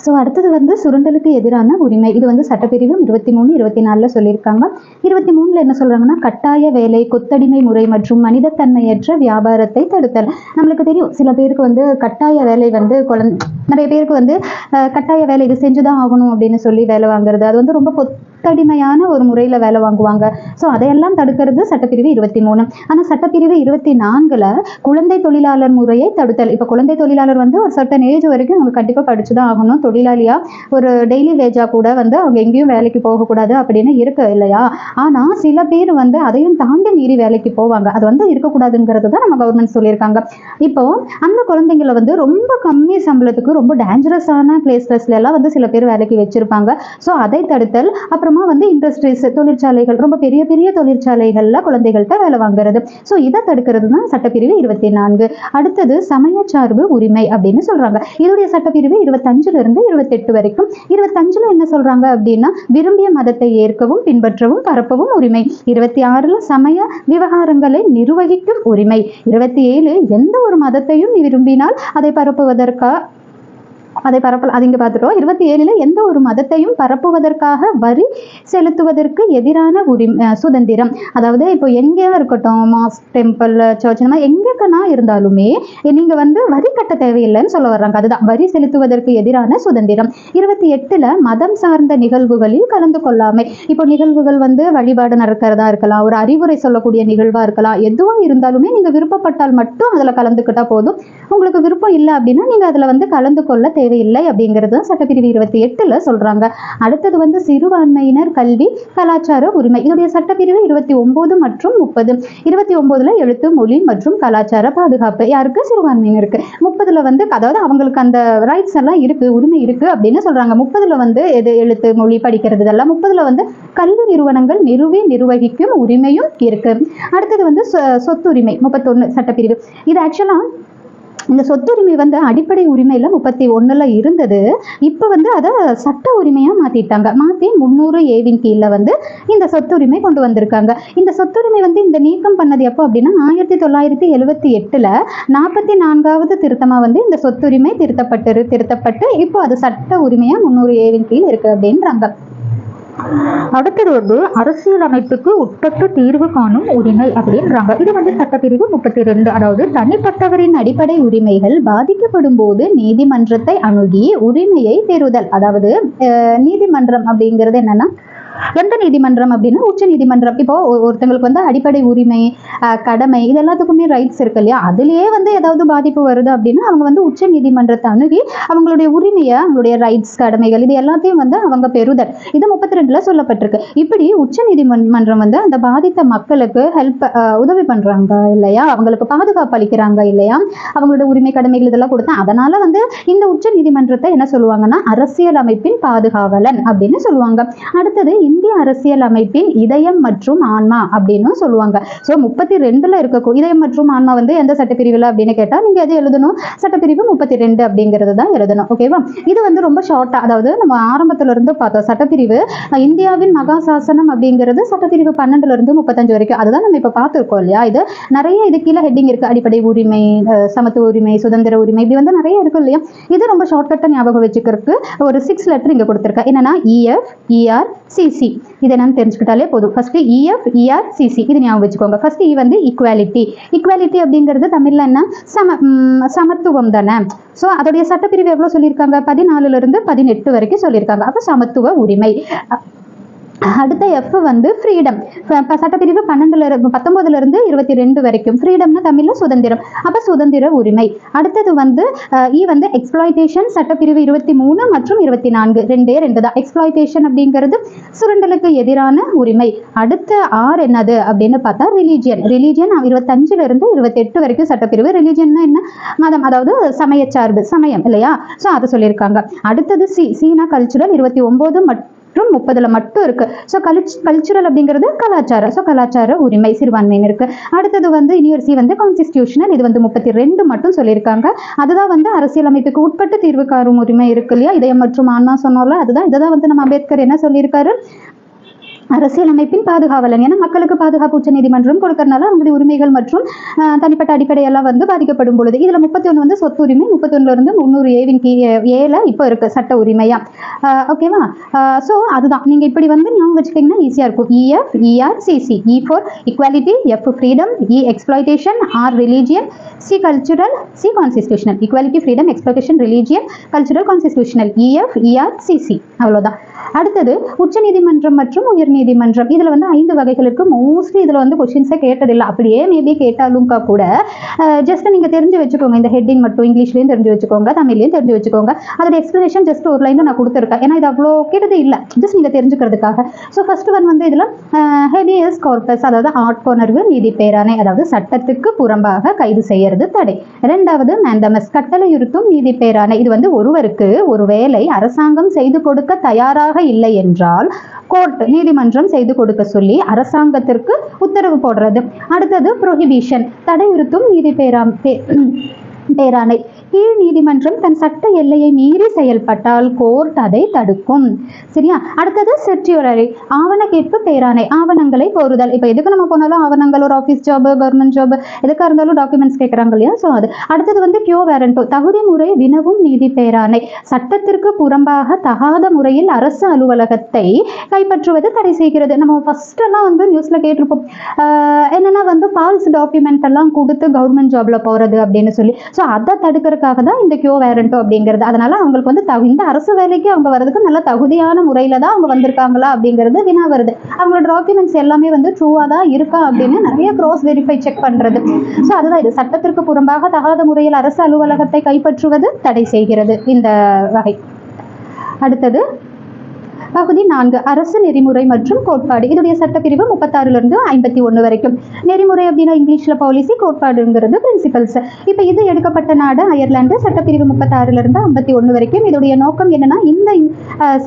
So அடுத்தது வந்து சுரண்டலுக்கு எதிரான உரிமை. இது வந்து சட்டப்பிரிவு 23, 24 சொல்லியிருக்காங்க. 23 என்ன சொல்றாங்கன்னா, கட்டாய வேலை, கொத்தடிமை முறை மற்றும் மனிதத்தன்மையற்ற வியாபாரத்தை தடுத்தல். நம்மளுக்கு தெரியும், சில பேருக்கு வந்து கட்டாய வேலை வந்து நிறைய பேருக்கு வந்து கட்டாய வேலை இது செஞ்சுதான் ஆகணும் அப்படின்னு சொல்லி வேலை வாங்குறது, அது வந்து ரொம்ப கொத்தடிமையான ஒரு முறையில வேலை வாங்குவாங்க. ஸோ அதையெல்லாம் தடுக்கிறது சட்டப்பிரிவு 23. ஆனால் சட்டப்பிரிவு 24ல குழந்தை தொழிலாளர் முறையை தடுத்தல். இப்போ குழந்தை தொழிலாளர் வந்து ஒரு சர்டன் ஏஜ் வரைக்கும் அவங்க கண்டிப்பாக படிச்சுதான் ஆகணும். தொழிலாளியா ஒரு டெய்லி வேஜா கூட வந்து அவங்க எங்கேயும் வேலைக்கு போகக்கூடாது அப்படின்னு இருக்கு இல்லையா? ஆனா சில பேர் வந்து அதையும் தாண்டி மீறி வேலைக்கு போவாங்க. அது வந்து இருக்கக்கூடாதுங்கிறது தான் நம்ம கவர்மெண்ட் சொல்லியிருக்காங்க. இப்போ அந்த குழந்தைங்களை வந்து ரொம்ப கம்மி சம்பளத்துக்கு ரொம்ப டேஞ்சரஸான பிளேசஸ்ல எல்லாம் வந்து சில பேர் வேலைக்கு வச்சிருப்பாங்க. ஸோ அதை தடுத்தல். அப்புறமா வந்து இண்டஸ்ட்ரீஸ், தொழிற்சாலைகள், ரொம்ப பெரிய பெரிய தொழிற்சாலைகள்ல குழந்தைகள்கிட்ட வேலை வாங்குறது. ஸோ இதை தடுக்கிறது தான் சட்டப்பிரிவு 24. அடுத்தது சமயச்சார்பு உரிமை அப்படின்னு சொல்றாங்க. இதோடைய சட்டப்பிரிவு 25 இருந்து 28 வரைக்கும். 25ல என்ன சொல்றாங்க அப்படின்னா, விரும்பிய மதத்தை ஏற்கவும் பின்பற்றவும் பரப்பவும் உரிமை. 26ல சமய விவகாரங்களை நிர்வகிக்கும் உரிமை. 27 எந்த ஒரு மதத்தையும் விரும்பினால் அதை பரப்பல் அது இங்க பார்த்துட்டோம். 27ல எந்த ஒரு மதத்தையும் பரப்புவதற்காக வரி செலுத்துவதற்கு எதிரான சுதந்திரம். அதாவது இப்போ எங்கேயா இருக்கட்டும், மாஸ்க், டெம்பிள், சர்ச், இந்த மாதிரி எங்கேக்கனா இருந்தாலுமே நீங்க வந்து வரி கட்ட தேவையில்லைன்னு சொல்ல வர்றாங்க. அதுதான் வரி செலுத்துவதற்கு எதிரான சுதந்திரம். 28ல மதம் சார்ந்த நிகழ்வுகளில் கலந்து கொள்ளாமை. இப்போ நிகழ்வுகள் வந்து வழிபாடு நடக்கிறதா இருக்கலாம், ஒரு அறிவுரை சொல்லக்கூடிய நிகழ்வா இருக்கலாம், எதுவா இருந்தாலுமே நீங்க விருப்பப்பட்டால் மட்டும் அதுல கலந்துக்கிட்டா போதும். உங்களுக்கு விருப்பம் இல்லை அப்படின்னா நீங்க அதுல வந்து கலந்து கொள்ள தேவையில்லை அப்படிங்கிறது சட்டப்பிரிவு 28ல சொல்றாங்க. அடுத்தது வந்து சிறுபான்மையினர் கல்வி கலாச்சார உரிமை. இதோடைய சட்டப்பிரிவு 29 மற்றும் 30. 29ல எழுத்து, மொழி மற்றும் கலாச்சார பாதுகாப்பு. யாருக்கு? சிறுபான்மையினருக்கு. 30ல வந்து அதாவது அவங்களுக்கு அந்த ரைட்ஸ் எல்லாம் இருக்கு, உரிமை இருக்கு அப்படின்னு சொல்றாங்க. 30ல வந்து எழுத்து, மொழி படிக்கிறது இதெல்லாம். 30ல வந்து கல்வி நிறுவனங்கள் நிர்வகிக்கும் உரிமையும் இருக்கு. அடுத்தது வந்து சொத்துரிமை 31 சட்டப்பிரிவு. இது ஆக்சுவலா இந்த சொத்துரிமை வந்து அடிப்படை உரிமையில 31ல இருந்தது. இப்ப வந்து அதை சட்ட உரிமையா மாத்திட்டாங்க. மாத்தி 300A கீழே வந்து இந்த சொத்துரிமை கொண்டு வந்திருக்காங்க. இந்த சொத்துரிமை வந்து இந்த நீக்கம் பண்ணது எப்போ அப்படின்னா 1978ல 44வது திருத்தமா வந்து இந்த சொத்துரிமை திருத்தப்பட்டு இப்போ அது சட்ட உரிமையா 300A கீழ் இருக்கு அப்படின்றாங்க. அடுத்தது வந்து அரசியலமைப்புக்கு உட்பட்டு தீர்வு காணும் உரிமை அப்படின்றாங்க. இது வந்து சட்டப்பிரிவு 32. அதாவது தனிப்பட்டவரின் அடிப்படை உரிமைகள் பாதிக்கப்படும் போது நீதிமன்றத்தை அணுகி உரிமையை பெறுதல். அதாவது நீதிமன்றம் அப்படிங்கிறது என்னன்னா, எந்த நீதிமன்றம் அப்படின்னா உச்ச நீதிமன்றம். இப்போ ஒருத்தங்களுக்கு வந்து அடிப்படை உரிமை, கடமை, இது எல்லாத்துக்குமே ரைட்ஸ் இருக்கு இல்லையா? அதுலயே வந்து ஏதாவது பாதிப்பு வருது அப்படின்னா அவங்க வந்து உச்ச நீதிமன்றத்தை அணுகி அவங்களுடைய உரிமையை, அவங்களுடைய ரைட்ஸ், கடமைகள் இது எல்லாத்தையும் வந்து அவங்க பெறுதல். இது 32ல சொல்லப்பட்டிருக்கு. இப்படி உச்ச நீதிமன்றம் வந்து அந்த பாதித்த மக்களுக்கு உதவி பண்றாங்க இல்லையா? அவங்களுக்கு பாதுகாப்பு அளிக்கிறாங்க இல்லையா? அவங்களோட உரிமை, கடமைகள் இதெல்லாம் கொடுத்தா அதனால வந்து இந்த உச்ச நீதிமன்றத்தை என்ன சொல்லுவாங்கன்னா அரசியல் அமைப்பின் பாதுகாவலன் அப்படின்னு சொல்லுவாங்க. அடுத்தது இந்திய அரசியல் அமைப்பின் இதயம் மற்றும் ஆன்மா அப்படின்னு சொல்லுவாங்க. ஸோ 32ல இருக்கக்கூடிய இதயம் மற்றும் ஆன்மா வந்து எந்த சட்டப்பிரிவில் அப்படின்னு கேட்டால் நீங்க எது எழுதணும்? சட்டப்பிரிவு 32 அப்படிங்கிறது தான் எழுதணும். ஓகேவா? இது வந்து ரொம்ப ஷார்ட்டா, அதாவது நம்ம ஆரம்பத்துல இருந்து பார்த்தோம். சட்டப்பிரிவு இந்தியாவின் மகாசாசனம் அப்படிங்கிறது சட்டப்பிரிவு 12ல இருந்து 35 வரைக்கும். அதுதான் நம்ம இப்ப பார்த்துருக்கோம் இல்லையா? இது நிறைய இது கீழே ஹெட்டிங் இருக்கு. அடிப்படை உரிமை, சமத்துவ உரிமை, சுதந்திர உரிமை, இப்படி வந்து நிறைய இருக்கு இல்லையா? இது ரொம்ப ஷார்ட்கட்டா ஞாபகம் வச்சுக்கிறதுக்கு ஒரு 6 லெட்டர் இங்க கொடுத்துருக்கேன். என்னன்னா EF ER CC. இதை நான் தெரிஞ்சுக்கிட்டாலே போதும். ஃபர்ஸ்ட் EF ER CC இது ஞாபகம் வச்சுக்கோங்க. ஃபர்ஸ்ட் E வந்து ஈக்குவாலிட்டி. ஈக்குவாலிட்டி அப்படிங்கிறது தமிழ்ல என்ன? சமத்துவம் தானே. ஸோ அதோடைய சட்டப்பிரிவு எவ்வளவு சொல்லியிருக்காங்க? 14ல இருந்து 18 வரைக்கும் சொல்லியிருக்காங்க. அப்ப சமத்துவ உரிமை. அடுத்த F வந்து ஃப்ரீடம். சட்டப்பிரிவு 19ல இருந்து 22 வரைக்கும். ஃப்ரீடம்னா தமிழ்ல சுதந்திரம். அப்ப சுதந்திர உரிமை. அடுத்தது வந்து E வந்து எக்ஸ்ப்ளாய்டேஷன். சட்டப்பிரிவு 23 மற்றும் 24 2 தான். எக்ஸ்ப்ளாய்டேஷன் அப்படிங்கிறது சுரண்டலுக்கு எதிரான உரிமை. அடுத்த R என்னது அப்படின்னு பார்த்தா ரிலீஜியன். 25ல இருந்து 28 வரைக்கும் சட்டப்பிரிவு. ரிலீஜியன்னா என்ன? மதம், அதாவது சமயச்சார்பு, சமயம் இல்லையா? ஸோ அதை சொல்லியிருக்காங்க. அடுத்தது சீனா கல்ச்சுரல் 29 மற்றும் 30ல மட்டும் இருக்கு. ஸோ கல்ச்சுரல் அப்படிங்கிறது கலாச்சாரம். ஸோ கலாச்சார உரிமை சிறுபான்மையினருக்கு. அடுத்தது வந்து யூனிவர்சிட்டி வந்து கான்ஸ்டிடியூஷனல். இது வந்து 32 மட்டும் சொல்லியிருக்காங்க. அதுதான் வந்து அரசியலமைப்புக்கு உட்பட்டு தீர்வு காணும் உரிமை இருக்கு இல்லையா? இதயம் மற்றும் ஆன்மா சொன்னோம்ல, அதுதான். இதுதான் வந்து நம்ம அம்பேத்கர் என்ன சொல்லியிருக்காரு? அரசியலமைப்பின் பாதுகாவலன். ஏன்னா மக்களுக்கு பாதுகாப்பு உச்ச நீதிமன்றம் கொடுக்கறதுனால அவங்களுடைய உரிமைகள் மற்றும் தனிப்பட்ட அடிப்படையெல்லாம் வந்து பாதிக்கப்படும் பொழுது இதுல 31 வந்து சொத்து உரிமை, 31 இருந்து 300 ஏவின் ஏல இப்போ இருக்கு சட்ட உரிமையா. ஓகேவா? ஸோ அதுதான் நீங்க இப்படி வந்து ஞாபகம் வச்சுக்கிட்டீங்கன்னா ஈஸியா இருக்கும். EF ER CC. E for equality, F for freedom, E exploitation, R religion, C cultural, C constitutional. equality, freedom, exploitation, religion, cultural, constitutional. EF ER CC. அவ்வளவுதான். அடுத்தது உச்ச நீதிமன்றம் மற்றும் உயர் நீதிமன்றம். இதுல வந்து 5 வகைகள் இருக்கு. மோஸ்ட்லி இதுல வந்து கொஸ்டின்ஸே கேட்டதில்லை. அப்படியே மேபி கேட்டாலும் கூட ஜஸ்ட் நீங்க தெரிஞ்சு வச்சுக்கோங்க. இந்த ஹெட்டிங் மட்டும் இங்கிலீஷ்லயும் தெரிஞ்சு வச்சுக்கோங்க, தமிழ்லயும் தெரிஞ்சு வச்சுக்கோங்க. அதோட எக்ஸ்பிளனேஷன் ஜஸ்ட் ஒரு லைன் நான் கொடுத்துருக்கேன். ஏன்னா இது அவ்வளோ கேட்டது இல்லை, ஜஸ்ட் நீங்க தெரிஞ்சுக்கிறதுக்காக. ஸோ ஃபர்ஸ்ட் ஒன் வந்து இதுல ஹேபியஸ் கார்பஸ், அதாவது ஆட்கொணர்வு நீதி பேராணை, அதாவது சட்டத்துக்கு புறம்பாக கைது செய்யறது தடை. இரண்டாவது மேண்டமஸ், கட்டளையுறுத்தும் நீதி பேராணை. இது வந்து ஒருவருக்கு ஒரு வேலை அரசாங்கம் செய்து கொடுக்க தயாராக இல்லை என்றால் கோர்ட் நீதிமன்றம் செய்து கொடுக்க சொல்லி அரசாங்கத்திற்கு உத்தரவு போடுறது. அடுத்தது புரோஹிபிஷன், தடையுறுத்தும் நீதி பேராணை. கீழ் நீதிமன்றம் தன் சட்ட எல்லையை மீறி செயல்பட்டால் கோர்ட் அதை தடுக்கும். சரியா? அடுத்தது செர்டியூரரி, ஆவண கேட்பு பேராணை, ஆவணங்களை கோருதல். இப்போ எதுக்கு நம்ம போனாலும் ஆவணங்கள், ஒரு ஆஃபீஸ் ஜாப், கவர்மெண்ட் ஜாப், எதுக்காக இருந்தாலும் டாக்குமெண்ட்ஸ் கேட்குறாங்க இல்லையா? ஸோ அது. அடுத்தது வந்து கியோ வேரண்டோ, தகுதி முறை வினவும் நீதி பேராணை. சட்டத்திற்கு புறம்பாக தகாத முறையில் அரசு அலுவலகத்தை கைப்பற்றுவது தடை செய்கிறது. நம்ம ஃபர்ஸ்ட் எல்லாம் வந்து நியூஸ்ல கேட்டிருப்போம், என்னன்னா வந்து ஃபால்ஸ் டாக்குமெண்ட் எல்லாம் கொடுத்து கவர்மெண்ட் ஜாப்ல போறது அப்படின்னு சொல்லி. ஸோ அதை தடுக்கிறதுக்காக தான் இந்த கியோ வேரண்டோ அப்படிங்கிறது. அதனால அவங்களுக்கு வந்து இந்த அரசு வேலைக்கு அவங்க வர்றதுக்கு நல்ல தகுதியான முறையில தான் அவங்க வந்திருக்காங்களா அப்படிங்கிறது வினா வருது. அவங்களோட டாக்குமெண்ட்ஸ் எல்லாமே வந்து ட்ரூவா தான் இருக்கா அப்படின்னு நிறைய கிராஸ் வெரிஃபை செக் பண்றது. ஸோ அதுதான் இது. சட்டத்திற்கு புறம்பாக தகாத முறையில் அரசு அலுவலகத்தை கைப்பற்றுவது தடை செய்கிறது இந்த வகை. அடுத்தது பகுதி 4, அரசு நெறிமுறை மற்றும் கோட்பாடு. இதோடைய சட்டப்பிரிவு 36 51 வரைக்கும். நெறிமுறை அப்படின்னா இங்கிலீஷ்ல பாலிசி, கோட்பாடுங்கிறது பிரின்சிபல்ஸ். இப்போ இது எடுக்கப்பட்ட நாடு அயர்லாந்து. சட்டப்பிரிவு 36 51 வரைக்கும். இதோடைய நோக்கம் என்னன்னா, இந்த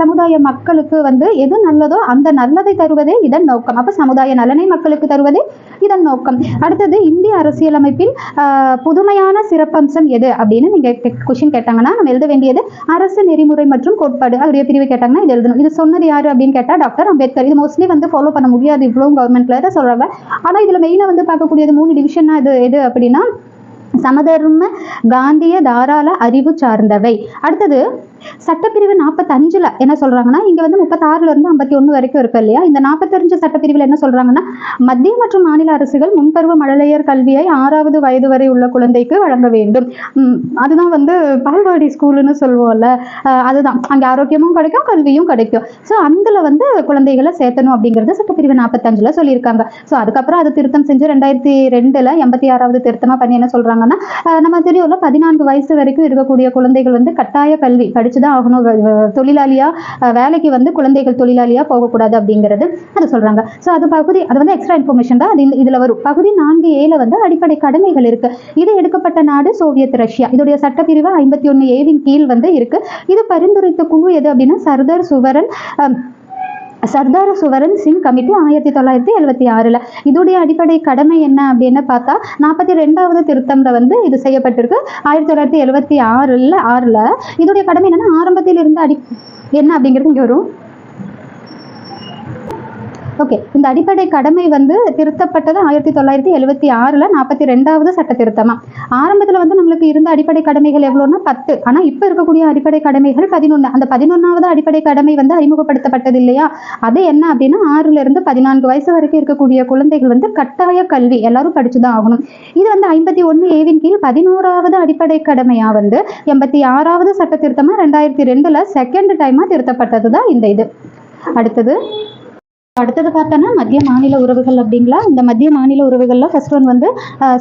சமுதாய மக்களுக்கு வந்து எது நல்லதோ அந்த நல்லதை தருவதே இதன் நோக்கம். அப்ப சமுதாய நலனை மக்களுக்கு தருவதே இதன் நோக்கம். அடுத்தது இந்திய அரசியலமைப்பின் புதுமையான சிறப்பம்சம் எது அப்படின்னு நீங்க கொஸ்டின் கேட்டாங்கன்னா நம்ம எழுத வேண்டியது அரசு நெறிமுறை மற்றும் கோட்பாடு. அதோடைய பிரிவு கேட்டாங்கன்னா இது எழுதணும். இது சொன்னது யாரு அப்படின்னு கேட்டா டாக்டர் அம்பேத்கர். இது மோஸ்ட்லி வந்து ஃபாலோ பண்ண முடியாது இவ்வளவு கவர்மெண்ட்ல சொல்றாங்க. ஆனா இதுல மெயினா வந்து பார்க்கக்கூடியது 3 டிவிஷன். இது எது அப்படின்னா சமதர்ம, காந்திய, தாராள அறிவு சார்ந்தவை. அடுத்தது சட்டப்பிரிவு 45 என்ன சொல்றாங்கன்னா, இங்க வந்து 36 51 வரைக்கும் இருக்கு இல்லையா? இந்த 45 சட்டப்பிரிவில் என்ன சொல்றாங்கன்னா, மத்திய மற்றும் மாநில அரசுகள் முன்பருவ மழலையர் கல்வியை 6வது வயது வரை உள்ள குழந்தைக்கு வழங்க வேண்டும். அதுதான் வந்து பால்வாடி ஸ்கூல்னு சொல்லுவோம்ல, அதுதான். அங்க ஆரோக்கியமும் கிடைக்கும், கல்வியும் கிடைக்கும். ஸோ அதுல வந்து குழந்தைகளை சேர்த்தணும் அப்படிங்கிறது சட்டப்பிரிவு 45 சொல்லியிருக்காங்க. ஸோ அதுக்கப்புறம் அது திருத்தம் செஞ்சு 2002 86வது திருத்தமா பண்ணி என்ன சொல்றாங்கன்னா, நம்ம தெரியும்ல 14 வயசு வரைக்கும் இருக்கக்கூடிய குழந்தைகள் வந்து கட்டாய கல்வி படிச்சுதான் ஆகணும். தொழிலாளியா வேலைக்கு வந்து குழந்தைகள் தொழிலாளியா போகக்கூடாது அப்படிங்கிறது அது சொல்றாங்க. ஸோ அது வந்து எக்ஸ்ட்ரா இன்ஃபர்மேஷன் தான். அது இதுல வரும். பகுதி 4A வந்து அடிப்படை கடமைகள் இருக்கு. இது எடுக்கப்பட்ட நாடு சோவியத் ரஷ்யா. இதோடைய சட்டப்பிரிவு 51A கீழ் வந்து இருக்கு. இது பரிந்துரைத்த குழு எது அப்படின்னா சர்தார் சுவரன் சிங் கமிட்டி 1976. இதோடைய அடிப்படை கடமை என்ன அப்படின்னு பார்த்தா 42வது திருத்தம்ல வந்து இது செய்யப்பட்டிருக்கு 1976. இதோடைய கடமை என்னன்னா, ஆரம்பத்தில் இருந்து என்ன அப்படிங்கிறது இங்க வரும். ஓகே, இந்த அடிப்படை கடமை வந்து திருத்தப்பட்டது 1976 42வது சட்ட திருத்தமா. ஆரம்பத்தில் வந்து நம்மளுக்கு இருந்த அடிப்படை கடமைகள் எவ்வளோன்னா 10. ஆனால் இப்போ இருக்கக்கூடிய அடிப்படை கடமைகள் 11. அந்த 11வது அடிப்படை கடமை வந்து அறிமுகப்படுத்தப்பட்டது இல்லையா? அது என்ன அப்படின்னா, 6 இருந்து 14 வயசு வரைக்கும் இருக்கக்கூடிய குழந்தைகள் வந்து கட்டாய கல்வி எல்லாரும் படிச்சுதான் ஆகணும். இது வந்து 51A கீழ் 11வது அடிப்படை கடமையா வந்து 86வது சட்ட திருத்தமா 2002 செகண்ட் டைமா திருத்தப்பட்டது தான் இந்த இது. அடுத்தது பார்த்தோன்னா மத்திய மாநில உறவுகள் அப்படிங்களா. இந்த மத்திய மாநில உறவுகள்ல ஃபர்ஸ்ட் ஒன் வந்து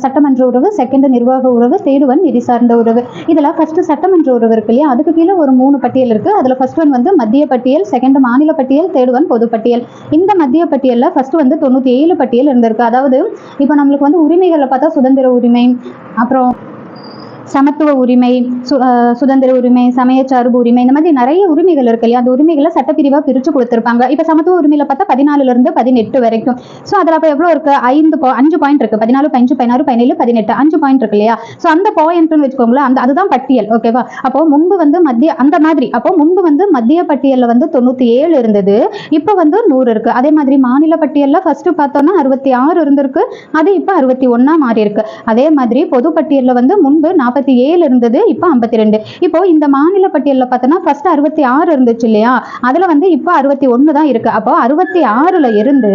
சட்டமன்ற உறவு, செகண்ட் நிர்வாக உறவு, தேர்ட் ஒன் நிதி சார்ந்த உறவு. இதில் ஃபர்ஸ்ட் சட்டமன்ற உறவு இருக்கு இல்லையா? அதுக்கு கீழே ஒரு 3 பட்டியல் இருக்கு. அதில் ஃபர்ஸ்ட் ஒன் வந்து மத்திய பட்டியல், செகண்ட் மாநில பட்டியல், தேர்ட் ஒன் பொது பட்டியல். இந்த மத்திய பட்டியலில் ஃபர்ஸ்ட் வந்து 97 பட்டியல் இருந்திருக்கு. அதாவது இப்போ நம்மளுக்கு வந்து உரிமைகளை பார்த்தா சுதந்திர உரிமை, அப்புறம் சமத்துவ உரிமை, சுதந்திர உரிமை, சமயச்சார்பு உரிமை, இந்த மாதிரி நிறைய உரிமைகள் இருக்கு இல்லையா, அந்த உரிமைகளை சட்டப்பிரிவா பிரிச்சு கொடுத்திருப்பாங்க. இப்ப சமத்துவ உரிமையில பார்த்தா 14 இருந்து 18 வரைக்கும். சோ அதுல அப்ப எவ்வளவு இருக்கு, 5 பாயிண்ட் இருக்கு. 14, 15, 16, 17, 18 5 பாயிண்ட் இருக்கு இல்லையா. சோ அந்த பாயிண்ட்னு வச்சுக்கோங்களேன், அதுதான் பட்டியல். ஓகேவா. அப்போ முன்பு வந்து மத்திய அந்த மாதிரி, அப்போ முன்பு வந்து மத்திய பட்டியல்ல வந்து 97 இருந்தது, இப்ப வந்து 100 இருக்கு. அதே மாதிரி மாநில பட்டியல்ல ஃபர்ஸ்ட் பார்த்தோம்னா 66 இருந்திருக்கு, அது இப்ப 61 மாறி இருக்கு. அதே மாதிரி பொது பட்டியல்ல வந்து முன்பு 47 இருந்தது, இப்ப 52. இப்போ இந்த மாநில பட்டியல்ல பார்த்தோம்னா ஃபர்ஸ்ட் 66 இருந்துச்சு இல்லையா, அதுல வந்து இப்ப 61 தான் இருக்கு. அப்போ 66ல இருந்து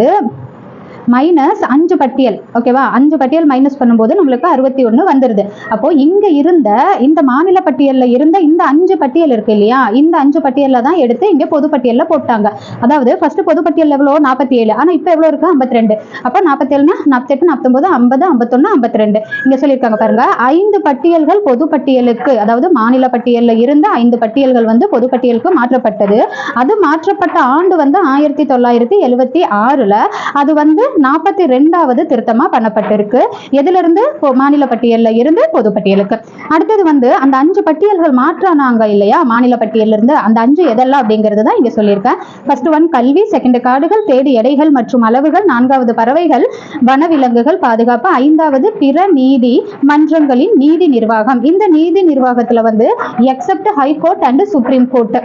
-5 பட்டியல், ஓகேவா, 5 பட்டியல் மைனஸ் பண்ணும்போது நம்மளுக்கு 61 வந்துருது. அப்போ இங்க இருந்த இந்த மாநில பட்டியல்ல இருந்த இந்த 5 பட்டியல் இருக்கு இல்லையா, இந்த 5 பட்டியல்ல தான் எடுத்து இங்க பொது பட்டியல்ல போட்டாங்க. அதாவது ஃபர்ஸ்ட் பொது பட்டியல் எவ்வளோ 47, ஆனா இப்ப எவ்வளவு இருக்கு 52. அப்ப 47னா 48, 49, 50, 51, 52 இங்க சொல்லியிருக்காங்க பாருங்க. 5 பட்டியல்கள் பொது பட்டியலுக்கு, அதாவது மாநில பட்டியல்ல இருந்த 5 பட்டியல்கள் வந்து பொது பட்டியலுக்கு மாற்றப்பட்டது. அது மாற்றப்பட்ட ஆண்டு வந்து 1976ல அது வந்து 42வது திருத்தமா பண்ணப்பட்டிருக்கு. எதுல இருந்து, மாநில பட்டியல்ல இருந்து பொது பட்டியலுக்கு. அடுத்தது வந்து அந்த 5 பட்டியல்கள் மாற்றானாங்க இல்லையா மாநில பட்டியல்ல இருந்து, அந்த 5 எதெல்லாம் அப்படிங்கிறது தான் இங்க சொல்லியிருக்கேன். ஃபர்ஸ்ட் 1 கல்வி, செகண்ட் காடுகள், தேடு எடைகள் மற்றும் அளவுகள், 4வது பறவைகள் வனவிலங்குகள் பாதுகாப்பு, 5வது பிற நீதி மன்றங்களின் நீதி நிர்வாகம். இந்த நீதி நிர்வாகத்துல வந்து except high court and supreme court,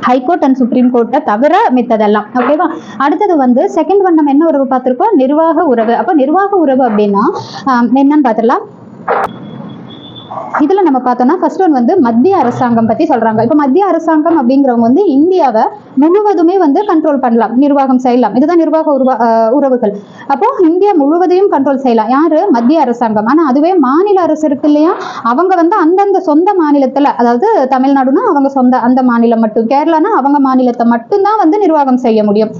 high court and supreme கோர்ட்டை தவிர மித்ததெல்லாம். ஓகேவா. அடுத்தது வந்து செகண்ட் ஒன் நம்ம என்ன உறவு பார்த்திருக்கோம், நிர்வாக உறவு. அப்போ நிர்வாக உறவு அப்படின்னா என்னன்னு பார்த்துடலாம். இதுல நம்ம பார்த்தோம்னா ஃபர்ஸ்ட் ஒன் வந்து மத்திய அரசாங்கம் பத்தி சொல்றாங்க. இப்ப மத்திய அரசாங்கம் அப்படிங்கிறவங்க வந்து இந்தியாவை முழுவதுமே வந்து கண்ட்ரோல் பண்ணலாம், நிர்வாகம் செய்யலாம். இதுதான் நிர்வாக உறவுகள். அப்போ இந்தியா முழுவதையும் கண்ட்ரோல் செய்யலாம் யாரு, மத்திய அரசாங்கம். ஆனா அதுவே மாநில அரசு இருக்கு இல்லையா, அவங்க வந்து அந்தந்த சொந்த மாநிலத்துல, அதாவது தமிழ்நாடுனா அவங்க சொந்த அந்த மாநிலம் மட்டும், கேரளானா அவங்க மாநிலத்தை மட்டும்தான் வந்து நிர்வாகம் செய்ய முடியும்.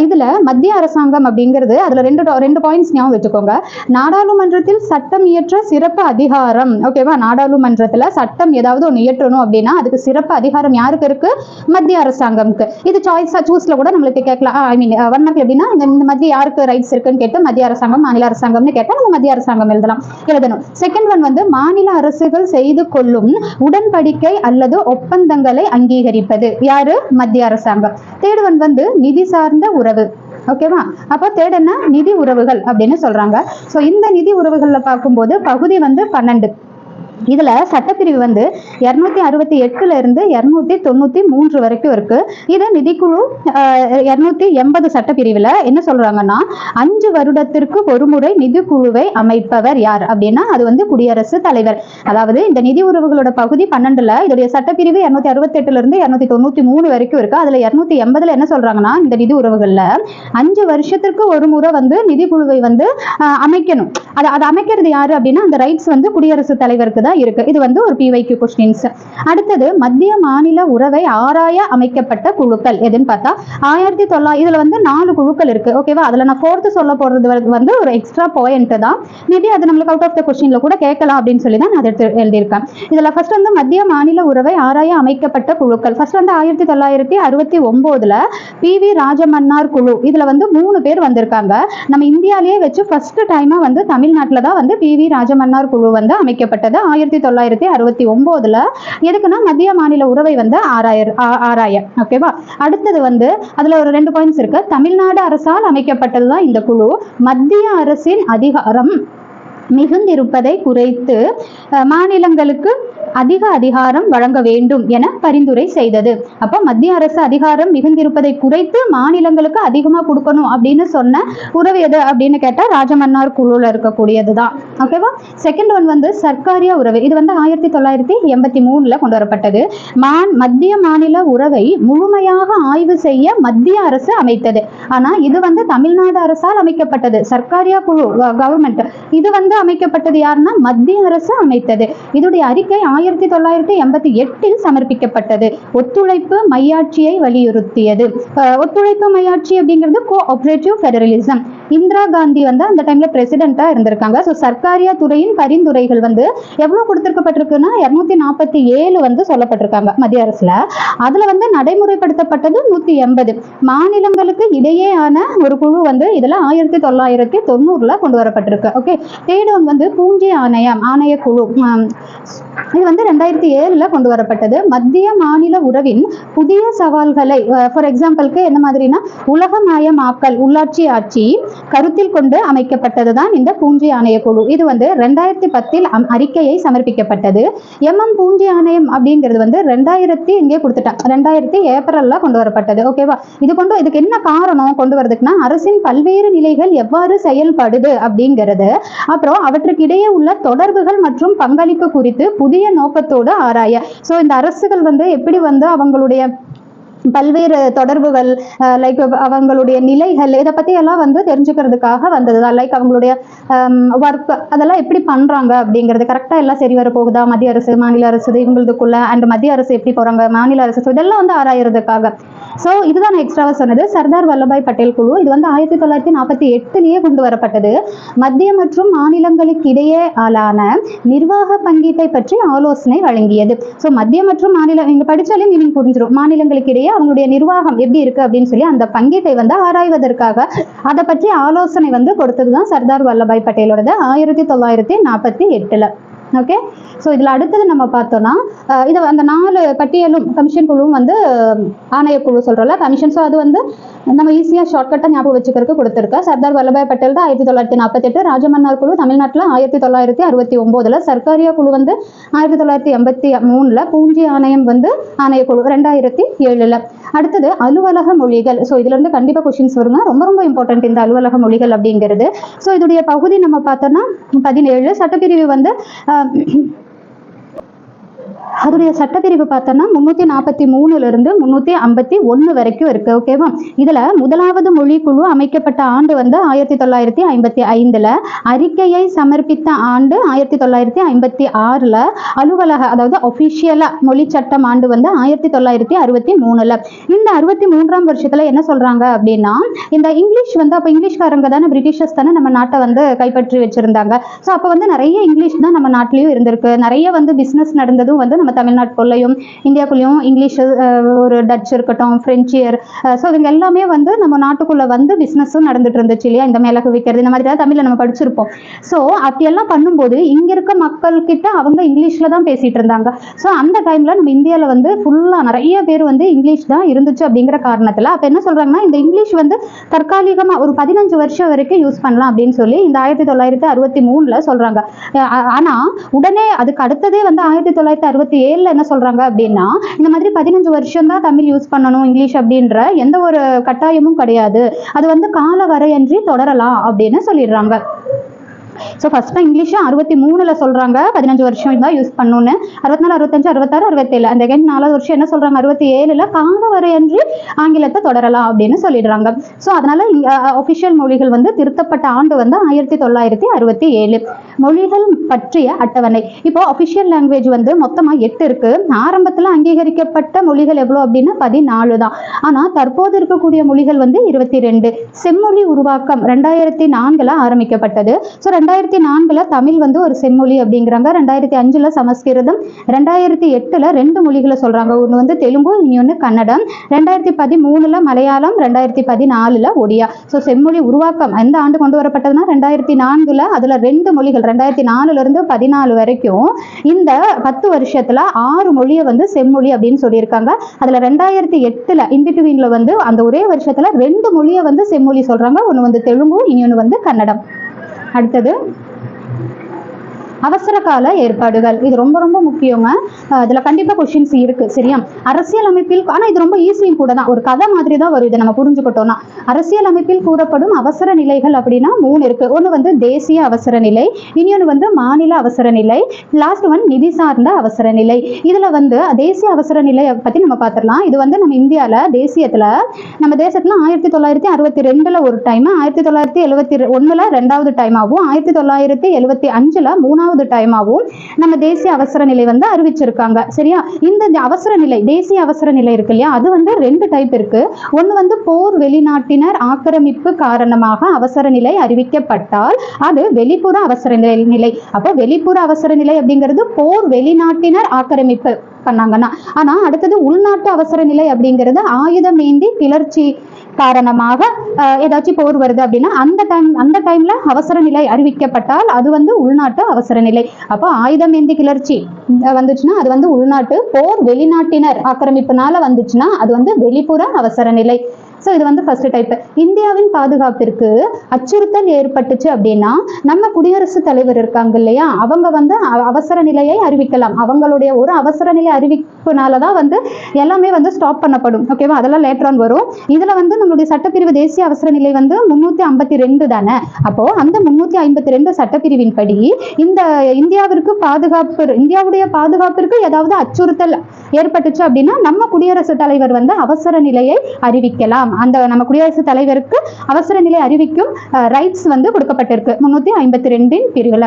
இதுல மத்திய அரசாங்கம் அப்படிங்கிறது அதுல ரெண்டு பாயிண்ட்ஸ் ஞாபகம் வச்சுக்கோங்க. நாடாளுமன்றத்தில் சட்டம் இயற்ற சிறப்பு அதிகாரம். ஓகேவா. நாடாளுமன்றத்துல சட்டம் ஏதாவது ஒன்று இயற்றணும் அப்படின்னா அதுக்கு சிறப்பு அதிகாரம் யாருக்கு இருக்கு, மத்திய அரசாங்கம்க்கு. இது சூஸ்ல கூட நம்மளுக்கு கேட்கலாம். ஐ மீன் 1 மார்க் எப்படின்னா இந்த மத்திய யாருக்கு ரைட்ஸ் இருக்குன்னு கேட்டு மத்திய அரசாங்கம் மாநில அரசாங்கம்னு கேட்டா நம்ம மத்திய அரசாங்கம் எழுதணும். செகண்ட் ஒன் வந்து மாநில அரசுகள் செய்து கொள்ளும் உடன்படிக்கை அல்லது ஒப்பந்தங்களை அங்கீகரிப்பது யாரு, மத்திய அரசாங்கம். தேர்ட் ஒன் வந்து நிதி சார்ந்த உறவு. ஓகேவா. அப்போ தேர்ட் என்ன, நிதி உறவுகள் அப்படின்னு சொல்றாங்க. சோ இந்த நிதி உறவுகள்ல பார்க்கும்போது பகுதி வந்து 12. இதுல சட்டப்பிரிவு வந்து 268ல இருந்து 293 வரைக்கும் இருக்கு. இது நிதிக்குழு 280 சட்டப்பிரிவுல என்ன சொல்றாங்கன்னா 5 வருடத்திற்கு ஒரு முறை நிதிக்குழுவை அமைப்பவர் யார் அப்படின்னா அது வந்து குடியரசுத் தலைவர். அதாவது இந்த நிதி உறவுகளோட பகுதி 12ல இதோடைய சட்டப்பிரிவு 268ல இருந்து 293 வரைக்கும் இருக்கு. அதுல 280ல என்ன சொல்றாங்கன்னா இந்த நிதி உறவுகள்ல 5 வருஷத்திற்கு ஒரு முறை வந்து நிதிக்குழுவை வந்து அமைக்கணும். அதை அமைக்கிறது யாரு அப்படின்னா அந்த ரைட்ஸ் வந்து குடியரசுத் தலைவருக்கு தான் இருக்கு. இது வந்து ஒரு PYQ கொஸ்டின்ஸ். அடுத்தது மத்திய மாநில உறவை ஆராய அமைக்கப்பட்ட குழுக்கள் எதுன்னு பார்த்தா 1900. இதுல வந்து 4 குழுக்கள் இருக்கு. ஓகேவா. அதுல நான் 4th சொல்ல போறது வந்து ஒரு எக்ஸ்ட்ரா பாயிண்ட் தான். மேபி அது நம்மளுக்கு அவுட் ஆஃப் த கொஸ்டின்ல கூட கேட்கலாம் அப்படின்னு சொல்லி தான் நான் அதை எழுதியிருக்கேன். இதுல ஃபர்ஸ்ட் வந்து மத்திய மாநில உறவை ஆராய அமைக்கப்பட்ட குழுக்கள். ஃபர்ஸ்ட் வந்து 1969ல PV ராஜமன்னார் குழு. இதுல வந்து 3 பேர் வந்திருக்காங்க. நம்ம இந்தியாலேயே வச்சு ஃபர்ஸ்ட் டைமா வந்து தமிழ்நாட்டில் தான் வந்து PV ராஜமன்னார் குழு வந்து அமைக்கப்பட்டது 1969ல. எதுக்குன்னா மத்திய மாநில உறவை வந்து ஆராய. ஓகேவா. அடுத்தது வந்து அதுல ஒரு 2 பாயிண்ட்ஸ் இருக்கு. தமிழ்நாடு அரசால் அமைக்கப்பட்டதுதான் இந்த குழு. மத்திய அரசின் அதிகாரம் மிகுந்திருப்பதை குறைத்து மாநிலங்களுக்கு அதிக அதிகாரம் வழங்க வேண்டும் என பரிந்துரை செய்தது. அப்ப மத்திய அரசு அதிகாரம் மிகுந்திருப்பதை குறைத்து மாநிலங்களுக்கு அதிகமா கொடுக்கணும் அப்படின்னு சொன்ன உறவு எது அப்படின்னு கேட்டா ராஜமன்னார் குழுல இருக்கக்கூடியதுதான். ஓகேவா. செகண்ட் ஒன் வந்து சர்க்காரிய உறவு. இது வந்து 1983ல கொண்டு வரப்பட்டது. மத்திய மாநில உறவை முழுமையாக ஆய்வு செய்ய மத்திய அரசு அமைத்தது. ஆனா இது வந்து தமிழ்நாடு அரசால் அமைக்கப்பட்டது. சர்க்காரிய குழு கவர்மெண்ட். இது வந்து அமைக்கப்பட்டது யாருன்னா மத்திய அரசு அமைத்தது. இதோடைய அறிக்கை 1988ல் சமர்ப்பிக்கப்பட்டது. ஒத்துழைப்பு மையாட்சியை வலியுறுத்தியது. ஒத்துழைப்பு மையாட்சி அப்படிங்கிறது கோஆபரேட்டிவ் ஃபெடரலிசம். இந்திரா காந்தி வந்து அந்த டைம்ல பிரசிடென்ட்டா இருந்திருக்காங்க. ஸோ சர்க்காரிய துறையின் பரிந்துரைகள் வந்து எவ்வளவு கொடுத்திருக்கப்பட்டிருக்குன்னா 247 வந்து சொல்லப்பட்டிருக்காங்க மத்திய அரசுல. அதுல வந்து நடைமுறைப்படுத்தப்பட்டது 180. மாநிலங்களுக்கு இடையேயான ஒரு குழு வந்து இதுல 1990ல கொண்டு வரப்பட்டிருக்கு. ஓகே. தேர்ட் தேர்ட் ஒன் வந்து பூஞ்சி ஆணையக்குழு. இது வந்து 2007 கொண்டு வரப்பட்டது. மத்திய மாநில உறவின் புதிய சவால்களை, ஃபார் எக்ஸாம்பிளுக்கு என்ன மாதிரினா உலகமயமாக்கல், உள்ளாட்சி ஆட்சி கருத்தில் கொண்டு அமைக்கப்பட்டதுதான் இந்த பூஞ்சி ஆணையக்குழு. இது வந்து 2010 அறிக்கையை சமர்ப்பிக்கப்பட்டது. பூஞ்சி ஆணையம் அப்படிங்கிறது வந்து 2000 ஏப்ரல்ல கொண்டு வரப்பட்டது. ஓகேவா? இதுக்கு என்ன காரணம் கொண்டு வரதுக்குன்னா, அரசின் பல்வேறு நிலைகள் எவ்வாறு செயல்படுது அப்படிங்கிறது, அப்புறம் அவற்றுக்கு இடையே உள்ள தொடர்புகள் மற்றும் பங்களிப்பு குறித்து புதிய நோக்கத்தோடு ஆராய. ஸோ இந்த அரசுகள் வந்து எப்படி வந்து அவங்களுடைய பல்வேறு தொடர்புகள், லைக் அவங்களுடைய நிலைகள், இதை பத்தி எல்லாம் வந்து தெரிஞ்சுக்கிறதுக்காக வந்ததுதான். லைக் அவங்களுடைய ஒர்க் அதெல்லாம் எப்படி பண்றாங்க அப்படிங்கிறது, கரெக்டா எல்லாம் சரி வர போகுதா, மத்திய அரசு மாநில அரசு இவங்களுக்குள்ள, அண்ட் மத்திய அரசு எப்படி போறாங்க, மாநில அரசு, இதெல்லாம் வந்து ஆராயறதுக்காக. ஸோ இதுதான் நான் எக்ஸ்ட்ராவா சொன்னது. சர்தார் வல்லபாய் பட்டேல் குழு இது வந்து 1948 கொண்டு வரப்பட்டது. மத்திய மற்றும் மாநிலங்களுக்கு இடையே ஆளான நிர்வாக பங்கீட்டை பற்றி ஆலோசனை வழங்கியது. ஸோ மத்திய மற்றும் மாநிலம் இங்க படிச்சாலே மீனிங் புரிஞ்சிடும். மாநிலங்களுக்கு இடையே அவங்களுடைய நிர்வாகம் எப்படி இருக்கு அப்படின்னு சொல்லி அந்த பங்கீட்டை வந்து ஆராய்வதற்காக அதை பற்றி ஆலோசனை வந்து கொடுத்ததுதான் சர்தார் வல்லபாய் பட்டேலோடது 1948. ஓகே. ஸோ இதில் அடுத்தது நம்ம பார்த்தோம்னா, இது அந்த 4 பட்டியலும் கமிஷன் குழுவும் வந்து ஆணையக்குழு சொல்கிறோம்ல கமிஷன். ஸோ அது வந்து நம்ம ஈஸியாக ஷார்ட்கட்டாக ஞாபகம் வச்சுக்கிறதுக்கு கொடுத்துருக்கேன். சர்தார் வல்லபாய் பட்டேல் தான் 1948, ராஜமன்னார் குழு தமிழ்நாட்டில் 1969, சர்க்காரியா குழு வந்து 1983, பூஞ்சி ஆணையம் வந்து ஆணையக்குழு 2007. அடுத்தது அலுவலக மொழிகள். ஸோ இதுல இருந்து கண்டிப்பாக கொஸ்டின்ஸ் வருங்க. ரொம்ப ரொம்ப இம்பார்ட்டன்ட் இந்த அலுவலக மொழிகள் அப்படிங்கிறது. ஸோ இதோடைய பகுதி நம்ம பார்த்தோம்னா 17. சட்டப்பிரிவு வந்து அதோடைய சட்டப்பிரிவு பார்த்தோம்னா 343 351 வரைக்கும் இருக்கு. ஓகேவா? இதுல முதலாவது மொழிக்குழு அமைக்கப்பட்ட ஆண்டு வந்து 1955, அறிக்கையை சமர்ப்பித்த ஆண்டு 1956, அலுவலக அதாவது ஒபிஷியலா மொழி சட்டம் ஆண்டு வந்து 1963. இந்த 63ஆம் வருஷத்துல என்ன சொல்றாங்க அப்படின்னா, இந்த இங்கிலீஷ் வந்து அப்ப இங்கிலீஷ்காரங்க தானே, பிரிட்டிஷர்ஸ் தானே நம்ம நாட்டை வந்து கைப்பற்றி வச்சிருந்தாங்க. ஸோ அப்போ வந்து நிறைய இங்கிலீஷ் தான் நம்ம நாட்டிலையும் இருந்திருக்கு. நிறைய வந்து பிஸ்னஸ் நடந்ததும் வந்து நம்ம தமிழ்நாட்டுக்குள்ளேயும் இந்தியாக்குள்ளேயும் இங்கிலீஷ், ஒரு டச் இருக்கட்டும், பிரெஞ்சியர், ஸோ இவங்க எல்லாமே வந்து நம்ம நாட்டுக்குள்ள வந்து பிஸ்னஸும் நடந்துட்டு இருந்துச்சு இல்லையா? இந்த மிளகு விற்கிறது இந்த மாதிரி தமிழ்ல நம்ம படிச்சிருப்போம். ஸோ அப்படியெல்லாம் பண்ணும்போது இங்க இருக்க மக்கள் கிட்ட அவங்க இங்கிலீஷ்ல தான் பேசிட்டு இருந்தாங்க. ஸோ அந்த டைம்ல நம்ம இந்தியாவில் வந்து ஃபுல்லா நிறைய பேர் வந்து இங்கிலீஷ் தான் இருந்துச்சு அப்படிங்கிற காரணத்துல அப்ப என்ன சொல்றாங்கன்னா, இந்த இங்கிலீஷ் வந்து தற்காலிகமா ஒரு 15 வருஷம் வரைக்கும் யூஸ் பண்ணலாம் அப்படின்னு சொல்லி இந்த 1963 சொல்றாங்க. ஆனா உடனே அதுக்கு அடுத்ததே வந்து 1967 என்ன சொல்றாங்க அப்படின்னா, இந்த மாதிரி 15 வருஷம் தான் தமிழ் யூஸ் பண்ணணும் இங்கிலீஷ் அப்படின்ற எந்த ஒரு கட்டாயமும் கிடையாது, அது வந்து கால வரையன்றி தொடரலாம் அப்படின்னு சொல்லிடுறாங்க. ஸோ ஃபர்ஸ்ட் இங்கிலீஷ் 63 சொல்றாங்க 15 வருஷம் தான் யூஸ் பண்ணணும்னு, 64, 65, 66, 67 அந்த 4வது வருஷம் என்ன சொல்றாங்க 67 கால வரையன்றி ஆங்கிலத்தை தொடரலாம் அப்படின்னு சொல்லிடுறாங்க. ஸோ அதனால ஒபிஷியல் மொழிகள் வந்து திருத்தப்பட்ட ஆண்டு வந்து 1967. மொழிகள் பற்றிய அட்டவணை. இப்போ ஒபிஷியல் லாங்குவேஜ் வந்து மொத்தமா 8 இருக்கு. ஆரம்பத்துல அங்கீகரிக்கப்பட்ட மொழிகள் எவ்வளவு அப்படின்னா 14 தான். ஆனா தற்போது இருக்கக்கூடிய மொழிகள் வந்து 22. செம்மொழி உருவாக்கம் 2004 ஆரம்பிக்கப்பட்டது. ஸோ 2004 தமிழ் வந்து ஒரு செம்மொழி அப்படிங்கிறாங்க. 2005 சமஸ்கிருதம், 2008 2 மொழிகளை சொல்றாங்க. ஒன்று வந்து தெலுங்கு, இன்னொன்று கன்னடம். 2013 மலையாளம், 2014 ஒடியா. ஸோ செம்மொழி உருவாக்கம் எந்த ஆண்டு கொண்டு வரப்பட்டதுன்னா 2004. அதுல 2 மொழிகள் 2004 14 வரைக்கும் இந்த 10 வருஷத்துல 6 மொழியை வந்து செம்மொழி அப்படின்னு சொல்லியிருக்காங்க. அதுல 2008 இன்பிட்வீன்ல வந்து அந்த ஒரே வருஷத்துல 2 மொழியை வந்து செம்மொழி சொல்றாங்க. ஒன்று வந்து தெலுங்கு, இன்னொன்று வந்து கன்னடம். அடுத்தது அவசர கால ஏற்பாடுகள். இது ரொம்ப ரொம்ப முக்கியங்க. இதுல கண்டிப்பா கொஸ்டின்ஸ் இருக்கு. சரியா? அரசியல் அமைப்பில், ஆனா இது ரொம்ப ஈஸியும் கூட தான், ஒரு கதை மாதிரி தான் வரும். இதை நம்ம புரிஞ்சுக்கிட்டோம்னா, அரசியல் அமைப்பில் கூறப்படும் அவசர நிலைகள் அப்படின்னா 3 இருக்கு. ஒன்று வந்து தேசிய அவசர நிலை, இன்னொன்று வந்து மாநில அவசர நிலை, லாஸ்ட் ஒன் நிதி சார்ந்த அவசர நிலை. இதுல வந்து தேசிய அவசர நிலை பத்தி நம்ம பார்த்துடலாம். இது வந்து நம்ம இந்தியால நம்ம தேசத்துல 1962 ஒரு டைம், 1971 2வது டைமாகவும், 1975 3வது டைமாவும் நம்ம தேசிய அவசர நிலை வந்து அறிவிச்சிருக்காங்க. சரியா? இந்த அவசர நிலை, தேசிய அவசர நிலை இருக்கு இல்லையா, அது வந்து 2 டைப் இருக்கு. ஒன்று வந்து போர் வெளிநாட்டினர் ஆக்கிரமிப்பு காரணமாக அவசர நிலை அறிவிக்கப்பட்டால் அது வெளிப்புற அவசர நிலை. அப்போ வெளிப்புற அவசர நிலை அப்படிங்கிறது போர் வெளிநாட்டினர் ஆக்கிரமிப்பு பண்ணாங்கன்னா. ஆனா அடுத்தது உள்நாட்டு அவசர நிலை அப்படிங்கிறது ஆயுதம் ஏந்தி கிளர்ச்சி காரணமாக ஏதாச்சும் போர் வருது அப்படின்னா அந்த டைம்ல அவசர நிலை அறிவிக்கப்பட்டால் அது வந்து உள்நாட்டு அவசர நிலை. அப்போ ஆயுதம் ஏந்தி கிளர்ச்சி வந்துச்சுன்னா அது வந்து உள்நாட்டு, போர் வெளிநாட்டினர் ஆக்கிரமிப்புனால வந்துச்சுன்னா அது வந்து வெளிப்புற அவசர நிலை. ஸோ இது வந்து ஃபர்ஸ்ட் டைப். இந்தியாவின் பாதுகாப்பிற்கு அச்சுறுத்தல் ஏற்பட்டுச்சு அப்படின்னா நம்ம குடியரசுத் தலைவர் இருக்காங்க இல்லையா, அவங்க வந்து அவசர நிலையை அறிவிக்கலாம். அவங்களுடைய ஒரு அவசர நிலை அறிவிப்புனாலதான் வந்து எல்லாமே வந்து ஸ்டாப் பண்ணப்படும். ஓகேவா, அதெல்லாம் லேட்டர் ஆன் வரும். இதுல வந்து நம்மளுடைய சட்டப்பிரிவு தேசிய அவசர நிலை வந்து 352 தானே. அப்போ அந்த 352 சட்டப்பிரிவின் படி இந்த இந்தியாவுடைய பாதுகாப்பிற்கு ஏதாவது அச்சுறுத்தல் ஏற்பட்டுச்சு அப்படின்னா நம்ம குடியரசுத் தலைவர் வந்து அவசர நிலையை அறிவிக்கலாம். அந்த நம்ம குடியரசுத் தலைவருக்கு அவசர நிலை அறிவிக்கும் ரைட்ஸ் வந்து கொடுக்கப்பட்டிருக்கு 352 பிரிவுல.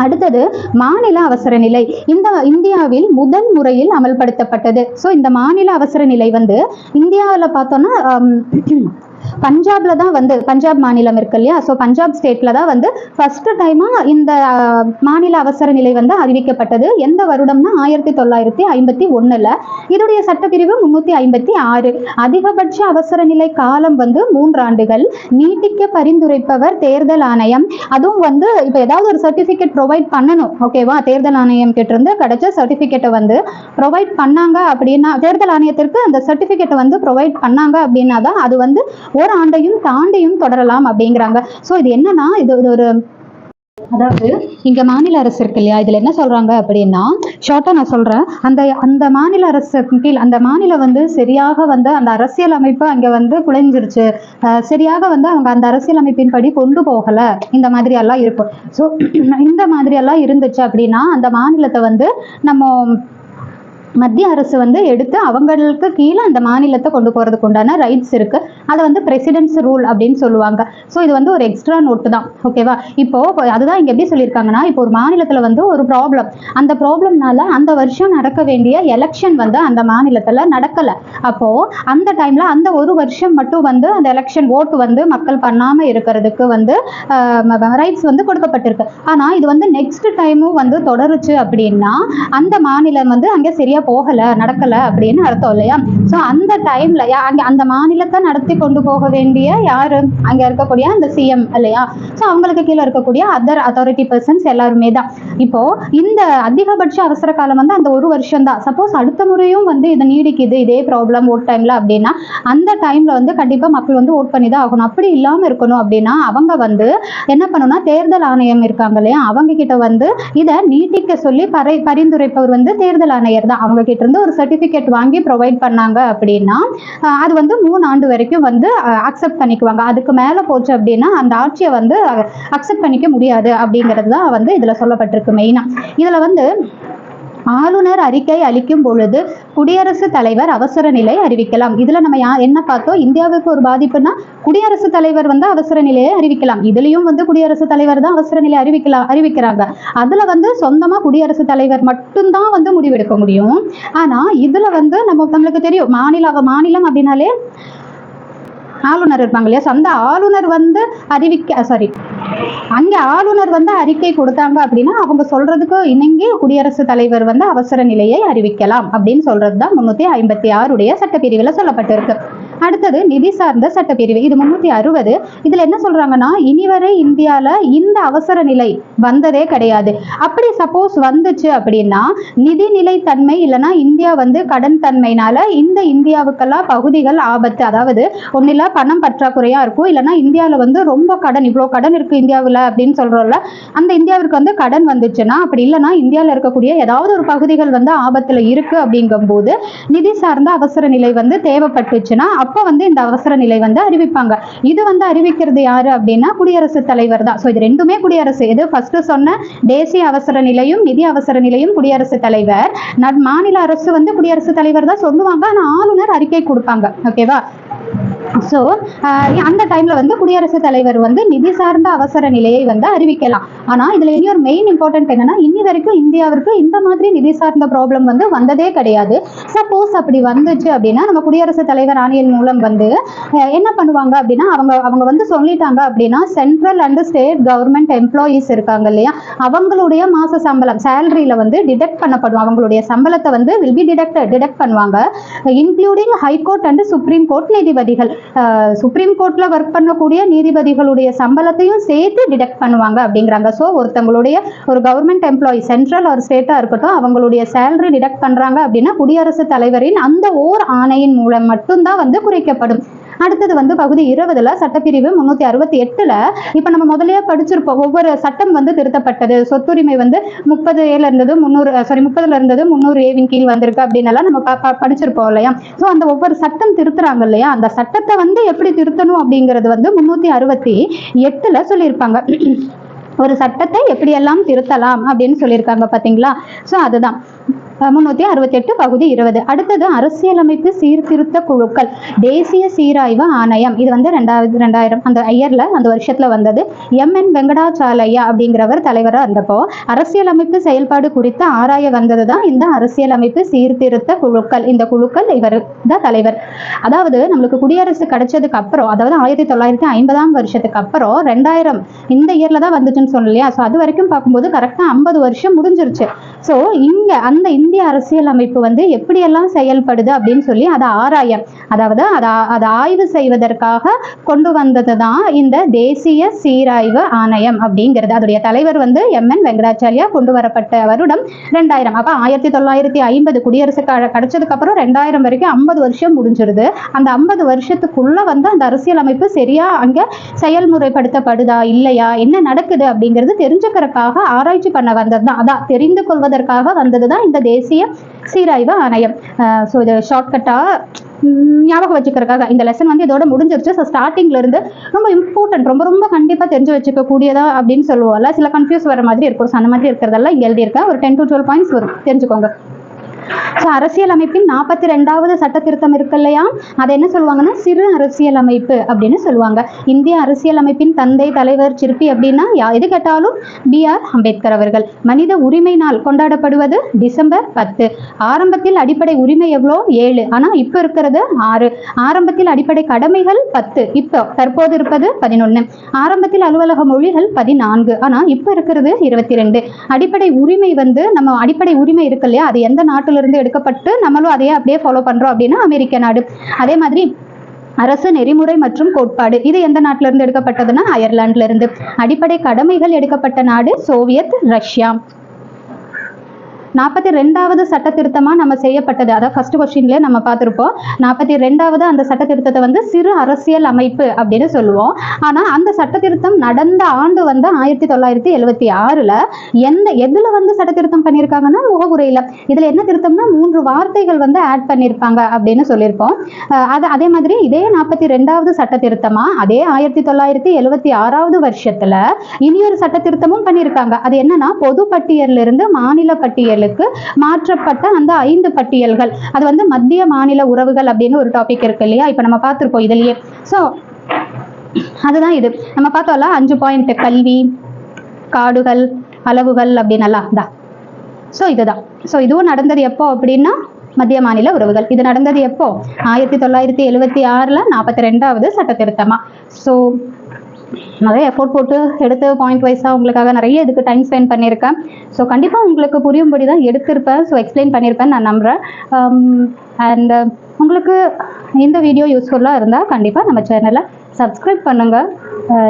அடுத்தது மாநில அவசர நிலை. இந்த இந்தியாவில் முதல் முறையில் அமல்படுத்தப்பட்டது. ஸோ இந்த மாநில அவசர நிலை வந்து இந்தியாவில் பார்த்தோம்னா பஞ்சாப்ல தான் வந்து, பஞ்சாப் மாநிலம் இருக்கு இல்லையா, ஸோ பஞ்சாப் ஸ்டேட்ல தான் வந்து ஃபர்ஸ்ட் டைமா இந்த மாநில அவசர நிலை வந்து அறிவிக்கப்பட்டது. எந்த வருடம்னா 1951. இதோடைய சட்டப்பிரிவு 356. அதிகபட்ச அவசர நிலை காலம் வந்து 3 ஆண்டுகள். நீட்டிக்க பரிந்துரைப்பவர் தேர்தல் ஆணையம். அதுவும் வந்து இப்போ ஏதாவது ஒரு சர்டிபிகேட் ப்ரொவைட் பண்ணணும். ஓகேவா, தேர்தல் ஆணையம் கிட்ட இருந்து கிடைச்ச சர்டிபிகேட்டை வந்து ப்ரொவைட் பண்ணாங்க அப்படின்னா, தேர்தல் ஆணையத்திற்கு அந்த சர்டிபிகேட்டை வந்து ப்ரொவைட் பண்ணாங்க அப்படின்னா தான் அது வந்து ஒரு ஆண்டையும் தாண்டியும் தொடரலாம் அப்படிங்கிறாங்க. ஸோ இது என்னன்னா, இது ஒரு அதாவது இங்க மாநில அரசு இருக்கு இல்லையா, இதுல என்ன சொல்றாங்க அப்படின்னா, ஷார்ட்டா நான் சொல்றேன், அந்த மாநில அரசு கீழ் அந்த மாநிலம் வந்து சரியாக வந்து அந்த அரசியல் அமைப்பு அங்க வந்து குலைஞ்சிருச்சு, சரியாக வந்து அவங்க அந்த அரசியல் அமைப்பின் படி கொண்டு போகல, இந்த மாதிரி எல்லாம் இருக்கும். ஸோ இந்த மாதிரி எல்லாம் இருந்துச்சு அப்படின்னா அந்த மாநிலத்தை வந்து நம்ம மத்திய அரசு வந்து எடுத்து அவங்களுக்கு கீழே அந்த மாநிலத்தை கொண்டு போறதுக்கு உண்டான ரைட்ஸ் இருக்கு. அதை வந்து பிரசிடென்ட்ஸ் ரூல் அப்படின்னு சொல்லுவாங்க. ஸோ இது வந்து ஒரு எக்ஸ்ட்ரா நோட்டு தான். ஓகேவா, இப்போ அதுதான் இங்க எப்படி சொல்லியிருக்காங்கன்னா, இப்போ ஒரு மாநிலத்துல வந்து ஒரு ப்ராப்ளம், அந்த ப்ராப்ளம்னால அந்த வருஷம் நடக்க வேண்டிய எலெக்ஷன் வந்து அந்த மாநிலத்துல நடக்கல. அப்போ அந்த டைம்ல அந்த ஒரு வருஷம் மட்டும் வந்து அந்த எலெக்ஷன் ஓட்டு வந்து மக்கள் பண்ணாம இருக்கிறதுக்கு வந்து ரைட்ஸ் வந்து கொடுக்கப்பட்டிருக்கு. ஆனா இது வந்து நெக்ஸ்ட் டைமும் வந்து தொடருச்சு அப்படின்னா அந்த மாநிலம் வந்து அங்க சரியா போகல, நடக்கல அப்படின்னு அர்த்தம் இல்லையா. ஸோ அந்த டைம்ல அந்த மாநிலத்தை நடத்தி கொண்டு போக வேண்டிய யாரு, அங்க இருக்கக்கூடிய அந்த சிஎம் இல்லையா, ஸோ அவங்களுக்கு கீழே இருக்கக்கூடிய அதர் அத்தாரிட்டி பர்சன்ஸ் எல்லாருமே தான். இப்போ இந்த அதிகபட்ச அவசர காலம் வந்து அந்த ஒரு வருஷம் தான். சப்போஸ் அடுத்த முறையும் வந்து இது நீடிக்குது இதே ப்ராப்ளம் ஓட் டைம்ல அப்படின்னா அந்த டைம்ல வந்து கண்டிப்பா மக்கள் வந்து ஓட் பண்ணி தான் ஆகணும். அப்படி இல்லாம இருக்கணும் அப்படின்னா அவங்க வந்து என்ன பண்ணணும்னா, தேர்தல் ஆணையம் இருக்காங்க இல்லையா, அவங்க கிட்ட வந்து இதை நீட்டிக்க சொல்லி பரிந்துரைப்பவர் வந்து தேர்தல் ஆணையர் தான். அவங்க கிட்ட இருந்து ஒரு சர்டிபிகேட் வாங்கி ப்ரொவைட் பண்ணாங்க அப்படின்னா அது வந்து 3 ஆண்டு வரைக்கும் வந்து அக்செப்ட் பண்ணிக்குவாங்க. அதுக்கு மேல போச்சு அப்படின்னா அந்த ஆட்சியை வந்து அக்செப்ட் பண்ணிக்க முடியாது அப்படிங்கிறது தான் வந்து இதுல சொல்லப்பட்டிருக்கு மெயினா. இதுல வந்து ஆளுநர் அறிக்கை அளிக்கும் பொழுது குடியரசுத் தலைவர் அவசர நிலை அறிவிக்கலாம். இதுல நம்ம என்ன பார்த்தோம், இந்தியாவுக்கு ஒரு பாதிப்புனா குடியரசுத் தலைவர் வந்து அவசர நிலையை அறிவிக்கலாம். இதுலயும் வந்து குடியரசுத் தலைவர் தான் அவசர நிலை அறிவிக்கிறாங்க. அதுல வந்து சொந்தமா குடியரசுத் தலைவர் மட்டும்தான் வந்து முடிவெடுக்க முடியும். ஆனா இதுல வந்து நம்மளுக்கு தெரியும், மாநிலம் அப்படின்னாலே ஆளுநர் இருப்பாங்க இல்லையா, அந்த ஆளுநர் வந்து அங்க ஆளுநர் வந்து அறிக்கை கொடுத்தாங்க அப்படின்னா அவங்க சொல்றதுக்கு இணங்கி குடியரசுத் தலைவர் வந்து அவசர நிலையை அறிவிக்கலாம் அப்படின்னு சொல்றதுதான் 356 சட்டப்பிரிவுல சொல்லப்பட்டிருக்கு. அடுத்தது நிதி சார்ந்த சட்டப்பிரிவு, இது 360. இதுல என்ன சொல்றாங்கன்னா, இனிவரை இந்தியால இந்த அவசர நிலை வந்ததே கிடையாது. அப்படி சப்போஸ் வந்துச்சு அப்படின்னா நிதி நிலைத்தன்மை இல்லைன்னா இந்தியா வந்து கடன் தன்மைனால இந்த இந்தியாவுக்கெல்லாம் பகுதிகள் ஆபத்து, அதாவது ஒன்னில பணம் பற்றாக்குறையா இருக்கும், இல்லைன்னா இந்தியாவில் வந்து ரொம்ப கடன், இவ்வளோ கடன் இருக்கு இந்தியாவில் அப்படின்னு சொல்றோம்ல, அந்த இந்தியாவிற்கு வந்து கடன் வந்துச்சுன்னா, அப்படி இல்லைன்னா இந்தியாவில் இருக்கக்கூடிய ஏதாவது ஒரு பகுதிகள் வந்து ஆபத்துல இருக்கு அப்படிங்கும் போது நிதி சார்ந்த அவசர நிலை வந்து தேவைப்பட்டுச்சுன்னா அப்போ வந்து இந்த அவசர நிலை வந்து அறிவிப்பாங்க. இது வந்து அறிவிக்கிறது யாரு அப்படின்னா குடியரசுத் தலைவர் தான். ஸோ இது ரெண்டுமே குடியரசு. இது ஃபர்ஸ்ட் சொன்ன தேசிய அவசர நிலையும் நிதி அவசர நிலையும் குடியரசுத் தலைவர், மாநில அரசு வந்து குடியரசுத் தலைவர் தான் சொல்லுவாங்க. ஆனா ஆளுநர் அறிக்கை கொடுப்பாங்க. ஓகேவா, ஸோ அந்த டைமில் வந்து குடியரசுத் தலைவர் வந்து நிதி சார்ந்த அவசர நிலையை வந்து அறிவிக்கலாம். ஆனால் இதில் இனி ஒரு மெயின் இம்பார்ட்டன்ட் என்னன்னா, இன்னி வரைக்கும் இந்தியாவிற்கு இந்த மாதிரி நிதி சார்ந்த ப்ராப்ளம் வந்து வந்ததே கிடையாது. சப்போஸ் அப்படி வந்துச்சு அப்படின்னா நம்ம குடியரசுத் தலைவர் ஆணையின் மூலம் வந்து என்ன பண்ணுவாங்க அப்படின்னா, அவங்க வந்து சொல்லிட்டாங்க அப்படின்னா, central and state government employees இருக்காங்க இல்லையா, அவங்களுடைய மாச சம்பளம் சேலரியில வந்து டிடெக்ட் பண்ணப்படும். அவங்களுடைய சம்பளத்தை வந்து வில் பி டிடெக்ட் பண்ணுவாங்க, including high court and supreme court நீதிபதிகள். சுப்ரீம் கோர்ட்ல ஒர்க் பண்ணக்கூடிய நீதிபதிகளுடைய சம்பளத்தையும் சேர்த்து டிடெக்ட் பண்ணுவாங்க அப்படிங்கிறாங்க. ஸோ ஒருத்தவங்களுடைய ஒரு கவர்மெண்ட் எம்ப்ளாயி சென்ட்ரல் ஒரு ஸ்டேட்டா இருக்கட்டும், அவங்களுடைய சேலரி டிடெக்ட் பண்றாங்க அப்படின்னா குடியரசுத் தலைவரின் அந்த ஓர் ஆணையின் மூலம் மட்டும்தான் வந்து குறைக்கப்படும். அடுத்தது வந்து பகுதி 20ல சட்டப்பிரிவு 368ல இப்ப நம்ம முதலே படிச்சிருப்போம், ஒவ்வொரு சட்டம் வந்து திருத்தப்பட்டது. சொத்துரிமை வந்து 30A இருந்தது 30ல இருந்தது 300A கீழ் வந்திருக்கு அப்படின்னு நம்ம படிச்சிருப்போம் இல்லையா. ஸோ அந்த ஒவ்வொரு சட்டம் திருத்துறாங்க இல்லையா, அந்த சட்டத்தை வந்து எப்படி திருத்தணும் அப்படிங்கிறது வந்து 368ல சொல்லியிருப்பாங்க. ஒரு சட்டத்தை எப்படியெல்லாம் திருத்தலாம் அப்படின்னு சொல்லியிருக்காங்க பார்த்தீங்களா. ஸோ அதுதான் 368 பகுதி 20. அடுத்தது அரசியலமைப்பு சீர்திருத்த குழுக்கள், தேசிய சீராய்வு ஆணையம். இது வந்து 2000 அந்த இயர்ல அந்த வருஷத்துல வந்தது. MN வெங்கடாச்சாலையா அப்படிங்கிறவர் தலைவராக இருந்தப்போ அரசியலமைப்பு செயல்பாடு குறித்து ஆராய வந்தது தான் இந்த அரசியலமைப்பு சீர்திருத்த குழுக்கள். இந்த குழுக்கள் இவர் தான் தலைவர். அதாவது நம்மளுக்கு குடியரசு கிடைச்சதுக்கு அப்புறம், அதாவது 1950ஆம் வருஷத்துக்கு அப்புறம் 2000 இந்த இயர்ல தான் வந்துச்சுன்னு சொல்லலையா. ஸோ அது வரைக்கும் பார்க்கும்போது கரெக்டாக 50 வருஷம் முடிஞ்சிருச்சு. ஸோ இங்க அந்த இந்திய அரசியலமைப்பு வந்து எப்படியெல்லாம் செயல்படுது அப்படின்னு சொல்லி அதை அதாவது அதை ஆய்வு செய்வதற்காக கொண்டு வந்தது தான் இந்த தேசிய சீராய்வு ஆணையம் அப்படிங்கிறது. அதோடைய தலைவர் வந்து MN வெங்கடாச்சாரியா. கொண்டு வரப்பட்ட வருடம் 2000. அப்ப 1950 குடியரசு கிடைச்சதுக்கு அப்புறம் 2000 வரைக்கும் 50 வருஷம் முடிஞ்சிருது. அந்த 50 வருஷத்துக்குள்ள வந்து அந்த அரசியலமைப்பு சரியா அங்க செயல்முறைப்படுத்தப்படுதா இல்லையா, என்ன நடக்குது அப்படிங்கிறது தெரிஞ்சுக்கிறதுக்காக ஆராய்ச்சி பண்ண வந்தது தான், அதான் தெரிந்து கொள்வதற்காக வந்தது தான் இந்த தேசிய சீராய்வு ஆணையம். ஸோ இது ஷார்ட்கட்டா ஞாபகம் வச்சுக்கிறதுக்காக இந்த லெசன் வந்து இதோட முடிஞ்சிருச்சு. ஸோ ஸ்டார்டிங்ல இருந்து ரொம்ப இம்பார்ட்டன்ட், ரொம்ப ரொம்ப கண்டிப்பாக தெரிஞ்சு வச்சுக்க கூடியதா அப்படின்னு சொல்லுவோம்ல, சில கன்ஃபியூஸ் வர மாதிரி இருக்கும். ஸோ அந்த மாதிரி இருக்கிறதெல்லாம் இங்கே எழுதியிருக்கேன். ஒரு 10 to 12 பாயிண்ட்ஸ் வரும், தெரிஞ்சுக்கோங்க. ஸோ அரசியலமைப்பின் 42வது சட்ட திருத்தம் இருக்கு இல்லையா, அதை என்ன சொல்லுவாங்கன்னா சிறு அரசியலமைப்பு அப்படின்னு சொல்லுவாங்க. இந்திய அரசியலமைப்பின் தந்தை தலைவர் சிற்பி அப்படின்னா எது கேட்டாலும் BR அம்பேத்கர் அவர்கள். மனித உரிமை நாள் கொண்டாடப்படுவது டிசம்பர் 10. ஆரம்பத்தில் அடிப்படை உரிமை எவ்வளோ 7, ஆனால் இப்போ இருக்கிறது 6. ஆரம்பத்தில் அடிப்படை கடமைகள் 10, இப்போ தற்போது இருப்பது 11. ஆரம்பத்தில் அலுவலக மொழிகள் 14, ஆனால் இப்போ இருக்கிறது 22. அடிப்படை உரிமை வந்து நம்ம அடிப்படை உரிமை இருக்கு இல்லையா, அது எந்த நாட்டில் இருந்து எடுக்கப்பட்டு நம்மளும் அதையே அப்படியே ஃபாலோ பண்றோம் அப்படின்னா அமெரிக்க நாடு. அதே மாதிரி அரசு நெறிமுறை மற்றும் கோட்பாடு இது எந்த நாட்டில இருந்து எடுக்கப்பட்டதுன்னா அயர்லாந்துல இருந்து. அடிப்படை கடமைகள் எடுக்கப்பட்ட நாடு சோவியத் ரஷ்யா. 42வது சட்ட திருத்தமா நம்ம செய்யப்பட்டது, அதாவது ஃபர்ஸ்ட் கொஸ்டின்ல நம்ம பார்த்திருப்போம். 42வது அந்த சட்ட திருத்தத்தை வந்து சிறு அரசியல் அமைப்பு அப்படின்னு சொல்லுவோம். ஆனா அந்த சட்ட திருத்தம் நடந்த ஆண்டு வந்து 1976ல எதுல வந்து சட்ட திருத்தம் பண்ணியிருக்காங்கன்னா முகவுரையில. இதுல என்ன திருத்தம்னா 3 வார்த்தைகள் வந்து ஆட் பண்ணியிருப்பாங்க அப்படின்னு சொல்லியிருப்போம். அதே மாதிரி இதே 42வது சட்ட திருத்தமா அதே 1976வது வருஷத்துல இனியொரு சட்ட திருத்தமும் பண்ணியிருக்காங்க. அது என்னன்னா பொது பட்டியலிருந்து மாநில பட்டியல் மாற்றப்பட்ட அந்த 5 பட்டியல்கள். அது வந்து மத்திய மாநில உறவுகள் அப்படின்னு ஒரு டாபிக் இருக்கு இல்லையா, இப்ப நம்ம பார்த்திருப்போம் இதுலயே. சோ அதுதான் இது நம்ம பார்த்தோம்ல 5 பாயிண்ட், கல்வி, காடுகள், அளவுகள் அப்படின்னு எல்லாம் தான். சோ இதுதான். சோ இதுவும் நடந்தது எப்போ அப்படின்னா மத்திய மாநில உறவுகள். இது நடந்தது எப்போ 1976ல 42வது சட்ட திருத்தமா. ஸோ நிறைய எஃபோர்ட் போட்டு எடுத்து பாயிண்ட் வைஸாக உங்களுக்காக நிறைய இதுக்கு டைம் ஸ்பெண்ட் பண்ணியிருக்கேன். ஸோ கண்டிப்பாக உங்களுக்கு புரியும்படி தான் எடுத்திருப்பேன். ஸோ எக்ஸ்பிளைன் பண்ணியிருப்பேன் நான் நம்புகிறேன். அண்ட் உங்களுக்கு இந்த வீடியோ யூஸ்ஃபுல்லாக இருந்தால் கண்டிப்பாக நம்ம சேனலை சப்ஸ்கிரைப் பண்ணுங்கள்.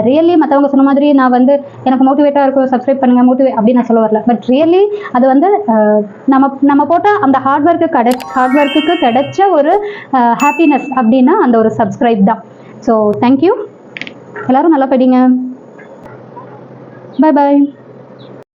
ரியலி மற்றவங்க சொன்ன மாதிரி நான் வந்து எனக்கு மோட்டிவேட்டாக இருக்கும் சப்ஸ்கிரைப் பண்ணுங்கள் அப்படின்னு நான் சொல்ல வரல. பட் ரியலி அது வந்து நம்ம போட்ட அந்த ஹார்ட் ஒர்க்குக்கு கிடைச்ச ஒரு ஹாப்பினஸ் அப்படின்னா அந்த ஒரு சப்ஸ்கிரைப் தான். So thank you. எல்லாரும் நல்லா படிங்க. பாய் பாய்.